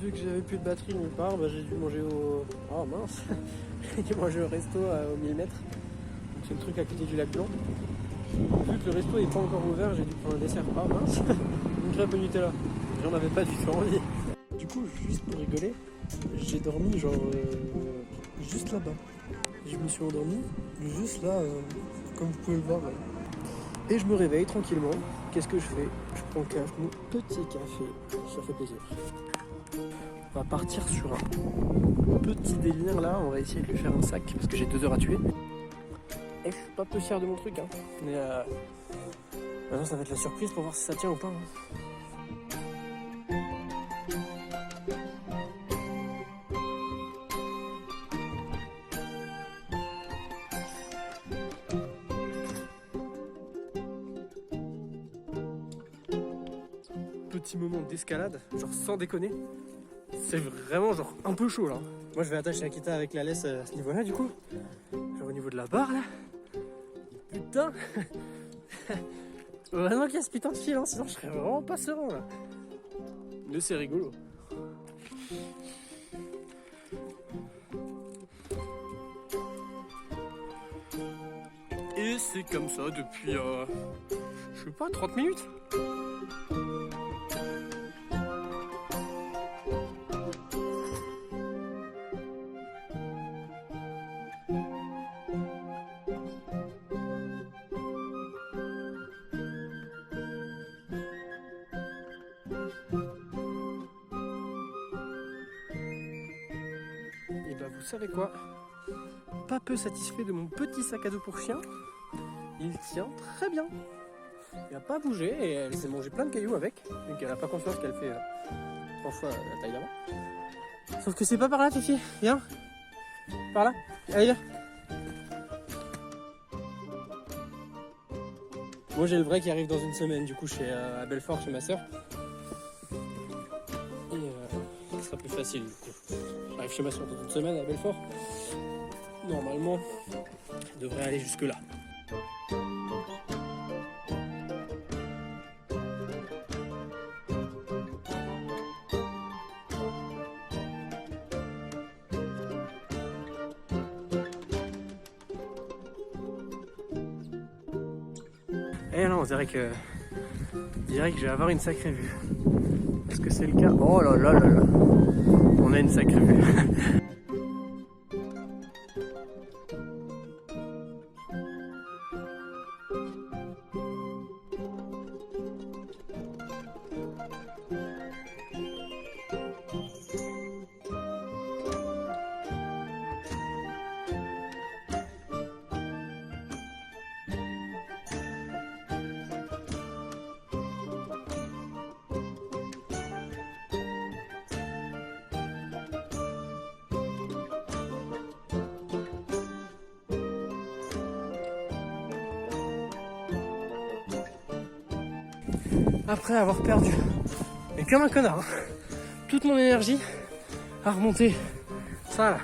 vu que j'avais plus de batterie nulle part, bah, j'ai dû manger au... Oh mince. J'ai dû manger au resto au millimètre. Donc c'est le truc à côté du lac Blanc. Vu que le resto n'est pas encore ouvert, j'ai dû prendre un dessert. Ah mince. Une crêpe au Nutella. J'en avais pas du tout envie. Du coup, juste pour rigoler, j'ai dormi genre juste là-bas. Je me suis endormi juste là, comme vous pouvez le voir. Et je me réveille tranquillement. Qu'est-ce que je fais? Je prends mon petit café. Ça fait plaisir. On va partir sur un petit délire là. On va essayer de lui faire un sac parce que j'ai 2 heures à tuer. Et je suis pas peu fier de mon truc. Hein. Mais maintenant, ça va être la surprise pour voir si ça tient ou pas. Hein. Petit moment d'escalade, genre sans déconner. C'est vraiment genre un peu chaud là. Moi je vais attacher Akita avec la laisse à ce niveau là du coup. Genre au niveau de la barre là. Putain. Vraiment qu'il y a ce putain de fil, hein, sinon je serais vraiment pas serein là. Mais c'est rigolo. Et c'est comme ça depuis je sais pas 30 minutes. Et bah vous savez quoi? Pas peu satisfait de mon petit sac à dos pour chien. Il tient très bien. Il n'a pas bougé et elle s'est mangé plein de cailloux avec. Donc elle n'a pas conscience qu'elle fait 3 fois la taille d'avant. Sauf que c'est pas par là, Fifi. Viens. Par là. Allez, viens. Moi j'ai le vrai qui arrive dans une semaine. Du coup je suis à Belfort chez ma soeur. Et ce sera plus facile du coup. J'arrive chez ma soeur dans une semaine à Belfort. Normalement, je devrais aller jusque là. Et là, on dirait que je vais avoir une sacrée vue. Est-ce que c'est le cas? Oh là là là là. On a une sacrée vue. Après avoir perdu, mais comme un connard, hein, toute mon énergie à remonter ça là,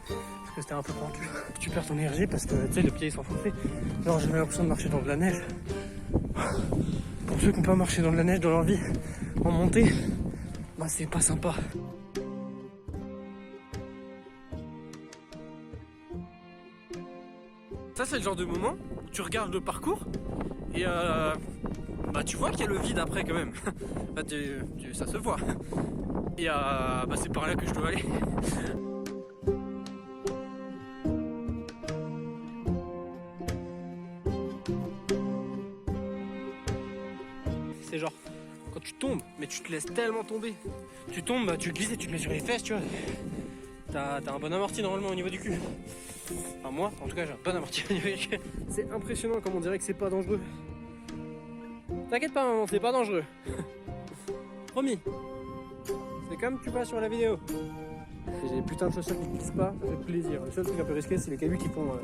parce que c'était un peu pentu. Tu perds ton énergie parce que tu sais le pied il s'enfonçait. Genre j'ai l'impression de marcher dans de la neige. Pour ceux qui n'ont pas marché dans de la neige dans leur vie en montée, bah c'est pas sympa. Ça c'est le genre de moment où tu regardes le parcours et bah tu vois qu'il y a le vide après quand même. Bah, ça se voit. Et bah c'est par là que je dois aller. C'est genre quand tu tombes, mais tu te laisses tellement tomber. Tu tombes, bah, tu glisses et tu te mets sur les fesses, tu vois. T'as un bon amorti normalement au niveau du cul. Enfin moi, en tout cas j'ai un bon amorti au niveau du cul. C'est impressionnant comme on dirait que c'est pas dangereux. T'inquiète pas maman, c'est pas dangereux. Promis. C'est comme tu vois sur la vidéo. J'ai des putains de chaussures qui ne glissent pas, ça fait plaisir. Le seul truc un peu risqué c'est les cailloux qui font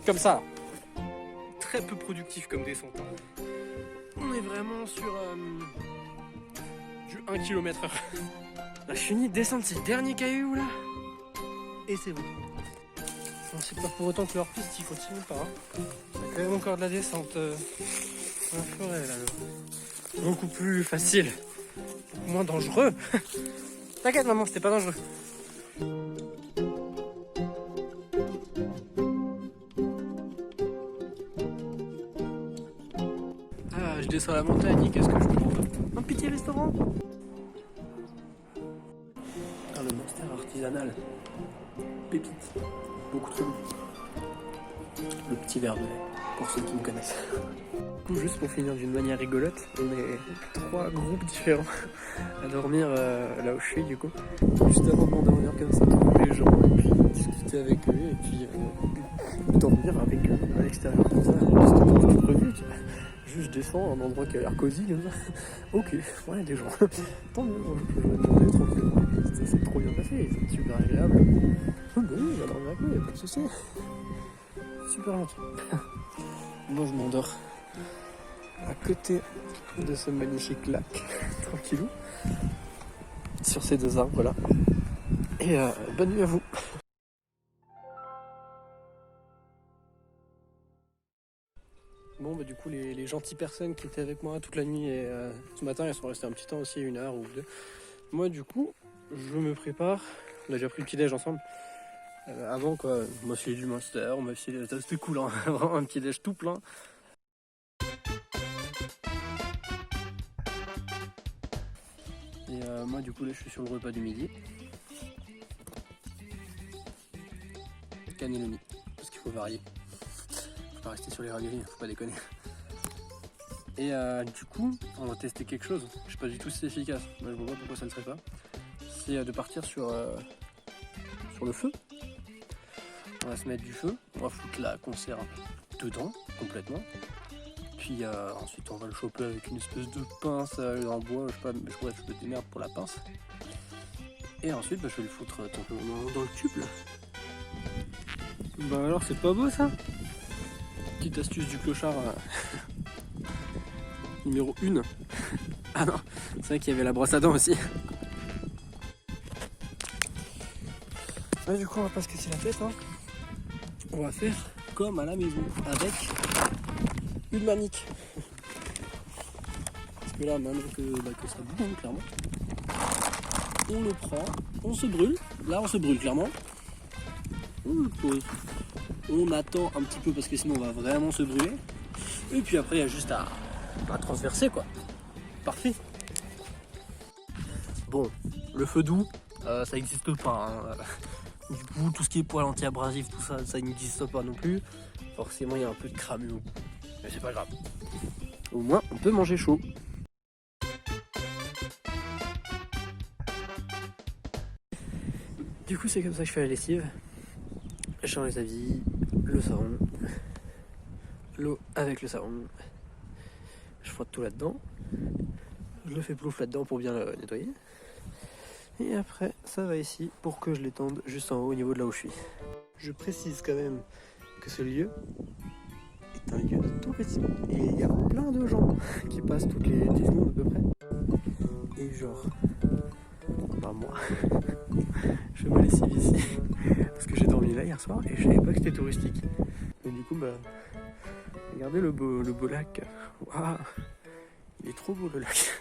comme ça. Très peu productif comme descente. On est vraiment sur du 1 km/h. Là je finis de descendre ces derniers cailloux là. Et c'est bon. Bon, c'est pas pour autant que leur piste il continue pas. Hein. Il y a quand même encore de la descente dans la forêt là. Beaucoup plus facile pour moins dangereux. T'inquiète maman, c'était pas dangereux. Ah, je descends la montagne et qu'est-ce que je trouve? Un petit restaurant. Ah, le monster artisanal. Pépite. Beaucoup trop bon. Le petit verre de lait, pour ceux qui me connaissent. Du coup, juste pour finir d'une manière rigolote, on est 3 groupes différents à dormir là où je suis du coup. Juste avant de m'endormir comme ça, trouver les gens et puis discuter avec eux et puis dormir avec eux à l'extérieur comme ça. C'était prévu, tu vois. Juste je descends à un endroit qui a l'air cosy comme ça. Ok, ouais, des gens. Tant mieux, je vais demander tranquillement. Ça s'est trop bien passé, c'est super agréable. Oh, bah oui, j'ai dormi avec eux, y'a pas de soucis. Super gentil. Moi je m'endors à côté de ce magnifique lac, tranquillou, sur ces 2 arbres là. Et bonne nuit à vous. Bon bah du coup les gentilles personnes qui étaient avec moi toute la nuit et ce matin elles sont restées un petit temps aussi, 1 heure ou 2. Moi du coup je me prépare, on a déjà pris le petit déj ensemble. Avant quoi, on m'a filé du Monster, on m'a filé, c'était cool hein, vraiment un petit déj tout plein. Et moi du coup là je suis sur le repas du midi. Cannelloni, parce qu'il faut varier. Faut pas rester sur les raviolis, faut pas déconner. Et du coup, on va tester quelque chose. Je sais pas du tout si c'est efficace, mais je vois pas pourquoi ça ne serait pas. C'est de partir sur le feu. On va se mettre du feu, on va foutre la conserve dedans, complètement. Puis ensuite on va le choper avec une espèce de pince en bois, je sais pas, je me démerde pour la pince. Et ensuite je vais le foutre dans le tube là. Bah alors c'est pas beau ça? Petite astuce du clochard numéro 1. Ah non, c'est vrai qu'il y avait la brosse à dents aussi. Ouais, du coup on va pas se casser la tête hein. On va faire comme à la maison avec une manique. Parce que là maintenant que ça bouge clairement, on le prend, on se brûle. Là on se brûle clairement. On le pose. On attend un petit peu parce que sinon on va vraiment se brûler. Et puis après il y a juste à transverser quoi. Parfait. Bon, le feu doux, ça n'existe pas. Hein. Du coup, tout ce qui est poêle anti-abrasif, tout ça, ça n'existe pas non plus. Forcément, il y a un peu de cramu au bout. Mais c'est pas grave. Au moins, on peut manger chaud. Du coup, c'est comme ça que je fais la lessive. Je change les habits, le savon, l'eau avec le savon. Je frotte tout là-dedans. Je le fais plouf là-dedans pour bien le nettoyer. Et après, ça va ici pour que je l'étende juste en haut au niveau de là où je suis. Je précise quand même que ce lieu est un lieu de tourisme. Et il y a plein de gens qui passent toutes les 10 secondes à peu près. Et genre, bah moi, je me lessive ici. Parce que j'ai dormi là hier soir et je savais pas que c'était touristique. Et du coup, bah, regardez le beau lac. Waouh, il est trop beau le lac.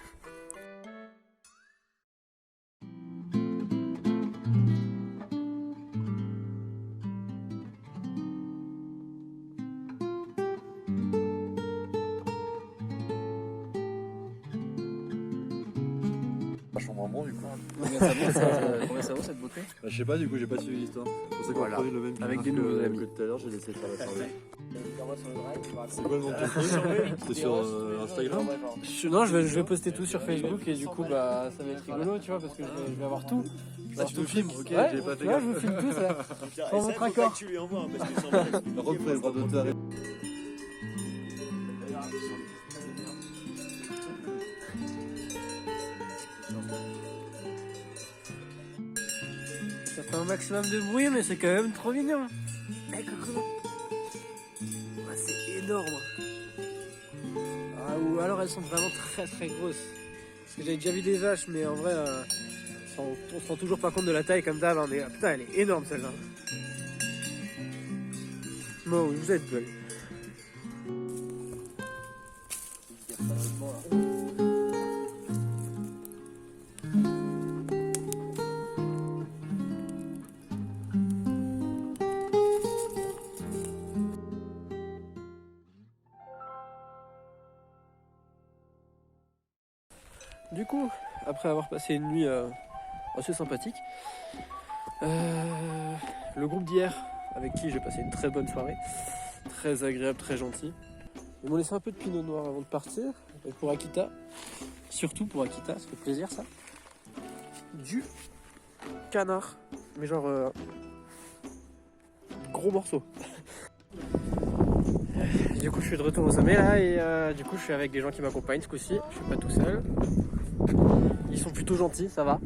Vachement bon du coup. Combien ça vaut cette bouteille? Bah, je sais pas, du coup j'ai pas suivi l'histoire. C'est pour ça qu'on Voilà. prenait le même Avec des nouveaux amis. que tout à l'heure, j'ai laissé faire la soirée. C'est C'est quoi le nom de ton truc? C'est sur Instagram? Non, je vais poster tout sur Facebook et du coup, bah, ça va être rigolo, tu vois, parce que je vais avoir tout. Ah, tu te filmes? Ok, Ouais, j'ai pas fait ouais, gaffe. je vous filme tout ça. Sans votre accord. Tu lui envoies parce que sans moi, Par contre, le droit d'auteur. Ça fait un maximum de bruit, mais c'est quand même trop mignon. Eh, coucou. Ouais, c'est énorme. Ah, ou alors elles sont vraiment très très grosses. Parce que j'avais déjà vu des vaches, mais en vrai, on se rend toujours pas compte de la taille comme d'hab. Mais putain, elle est énorme celle-là. Bon, oui, vous êtes belle. Du coup, après avoir passé une nuit assez sympathique, le groupe d'hier, avec qui j'ai passé une très bonne soirée, très agréable, très gentil, ils m'ont laissé un peu de pinot noir avant de partir. Et pour Akita, surtout pour Akita, ça fait plaisir ça, du canard, mais genre gros morceau. Du coup je suis de retour au sommet là et du coup je suis avec des gens qui m'accompagnent ce coup-ci, je suis pas tout seul. Ils sont plutôt gentils, ça va.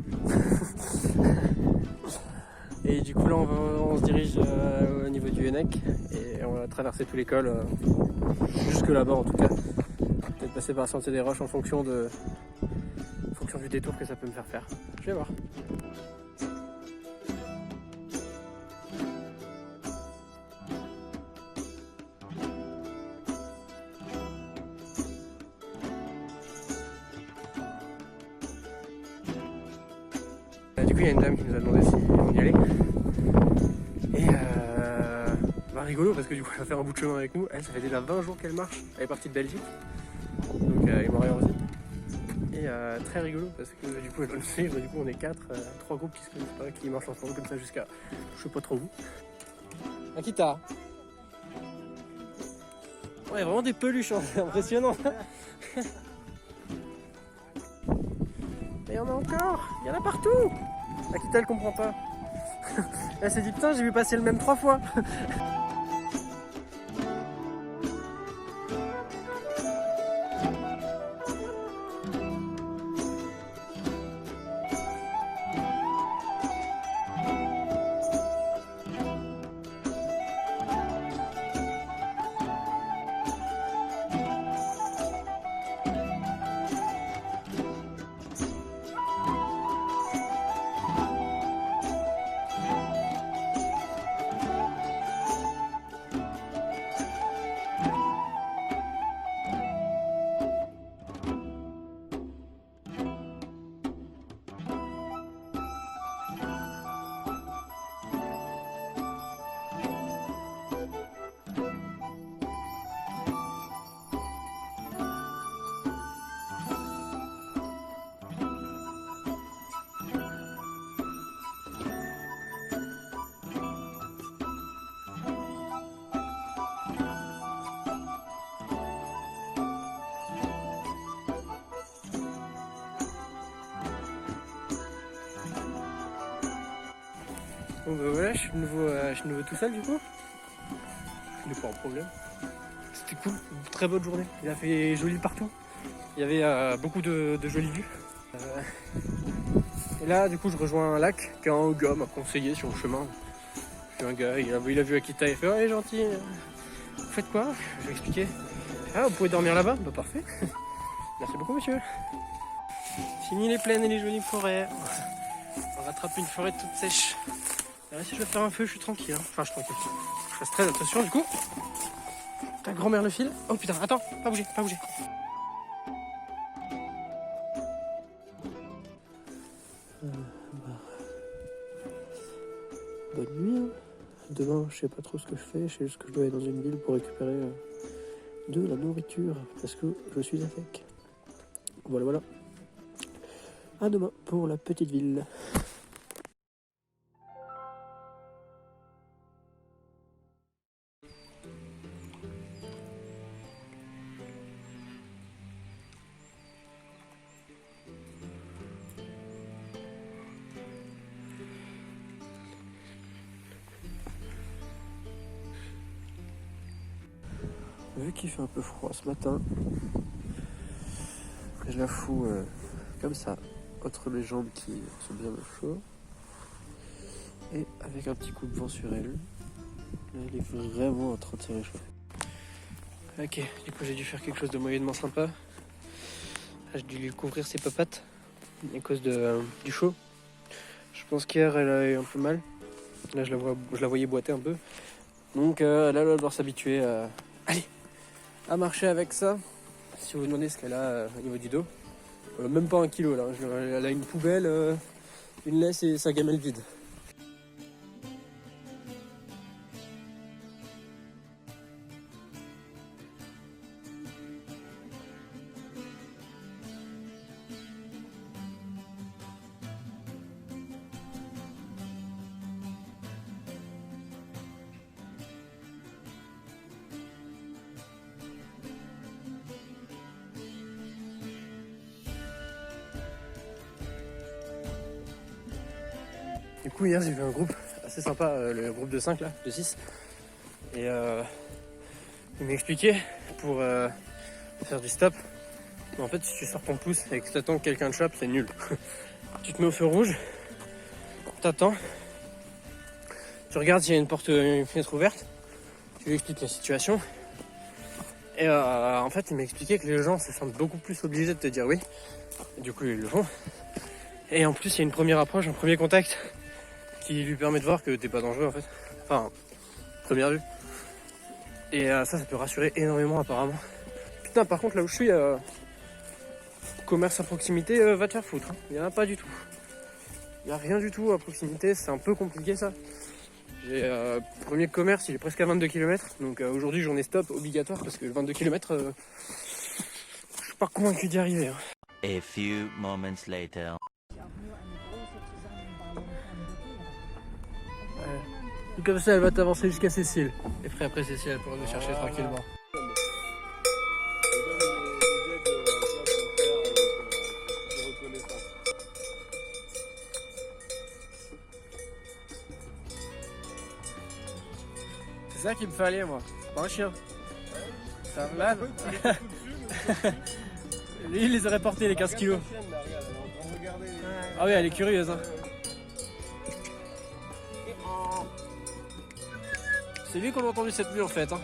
Et du coup là on se dirige au niveau du Hennec et on va traverser tout l'école jusque là-bas en tout cas. Peut-être passer par la Sentier des Roches en fonction du détour que ça peut me faire faire. Je vais voir. Du coup il y a une dame qui nous a demandé si on y allait. Et bah rigolo parce que du coup elle va faire un bout de chemin avec nous. Elle, ça fait déjà 20 jours qu'elle marche. Elle est partie de Belgique. Donc elle est morte aussi. Et très rigolo parce que du coup elle va nous suivre. Du coup on est 3 groupes qui se connaissent pas, qui marchent ensemble comme ça jusqu'à je sais pas trop où. Akita. Ouais, vraiment des peluches, hein, c'est impressionnant. Et il y en a encore, il y en a partout. Akita elle comprend pas. Elle s'est dit putain j'ai vu passer le même 3 fois. Bon bah voilà, je suis de nouveau tout seul du coup. Il n'est pas en problème. C'était cool, une très bonne journée. Il a fait joli partout. Il y avait beaucoup de jolies vues. Et là du coup je rejoins un lac qu'un gars m'a conseillé sur le chemin. Puis un gars, il a vu Akita et fait ouais gentil, vous faites quoi? Je lui ai expliqué. Ah vous pouvez dormir là-bas? Bah parfait. Merci beaucoup monsieur. Fini les plaines et les jolies forêts. On rattrape une forêt toute sèche. Là, si je veux faire un feu, je suis tranquille. Hein. Enfin, je suis tranquille. Je fasse très attention du coup. Ta grand-mère le file. Oh putain, attends, pas bouger, pas bouger. Bonne nuit. Hein. Demain, je sais pas trop ce que je fais. Je sais juste que je dois aller dans une ville pour récupérer de la nourriture parce que je suis à sec. Voilà. À demain pour la petite ville. Vu qu'il fait un peu froid ce matin, je la fous comme ça, entre mes jambes qui sont bien au chaud, et avec un petit coup de vent sur elle. Elle est vraiment en train de se réchauffer. Ok, du coup j'ai dû faire quelque chose de moyennement sympa. J'ai dû lui couvrir ses papates à cause du chaud. Je pense qu'hier elle a eu un peu mal. Là je la voyais boiter un peu. Donc là elle va devoir s'habituer à marcher avec ça. Si vous vous demandez ce qu'elle a au niveau du dos, même pas 1 kilo là. Elle a une poubelle, une laisse et sa gamelle vide. Du coup hier j'ai vu un groupe assez sympa, le groupe de 5 là, de 6. Et il m'expliquait pour faire du stop. Mais en fait si tu sors ton pouce et que t'attends que quelqu'un te chope, c'est nul. Tu te mets au feu rouge, t'attends, tu regardes s'il y a une fenêtre ouverte, tu lui expliques la situation. Et en fait il m'a expliqué que les gens se sentent beaucoup plus obligés de te dire oui. Et du coup ils le font. Et en plus il y a une première approche, un premier contact qui lui permet de voir que t'es pas dangereux en fait. Enfin, première vue. Et ça peut rassurer énormément apparemment. Putain par contre là où je suis, commerce à proximité, va te faire foutre. Hein. Il n'y en a pas du tout. Il n'y a rien du tout à proximité, c'est un peu compliqué ça. J'ai premier commerce, il est presque à 22 km. Donc aujourd'hui journée stop obligatoire parce que le 22 km, je suis pas convaincu d'y arriver. Hein. A few moments later. Comme ça elle va t'avancer jusqu'à Cécile. Et après Cécile elle pourra nous chercher tranquillement. C'est ça qu'il me fallait moi, pas un chien. C'est un malade. Lui il les aurait portés les 15 kilos. Ah oui elle est curieuse hein. C'est lui qu'on a entendu cette nuit en fait hein.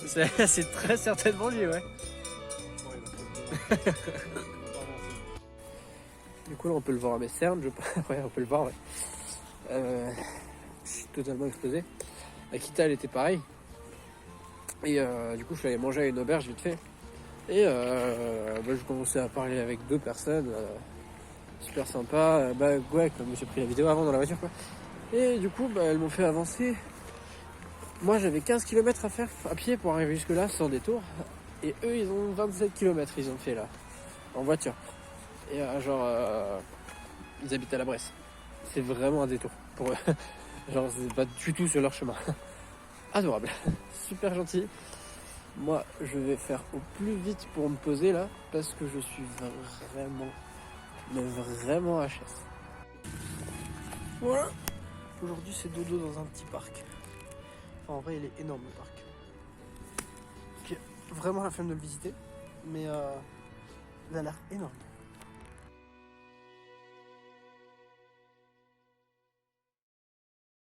C'est très certainement lui ouais. Du coup là on peut le voir à mes cernes, ouais on peut le voir ouais. Je suis totalement explosé. Akita elle était pareil. Et du coup je suis allé manger à une auberge vite fait. Et je commençais à parler avec 2 personnes. Super sympa. Ouais comme j'ai pris la vidéo avant dans la voiture quoi. Et du coup elles m'ont fait avancer. Moi j'avais 15 km à faire à pied pour arriver jusque là sans détour. Et eux ils ont 27 km ils ont fait là. En voiture. Et ils habitent à la Bresse. C'est vraiment un détour pour eux. Genre c'est pas du tout sur leur chemin. Adorable. Super gentil. Moi je vais faire au plus vite pour me poser là. Parce que je suis vraiment HS. Voilà. Aujourd'hui c'est dodo dans un petit parc. Enfin, en vrai il est énorme le parc. J'ai vraiment la flemme de le visiter. Mais il a l'air énorme.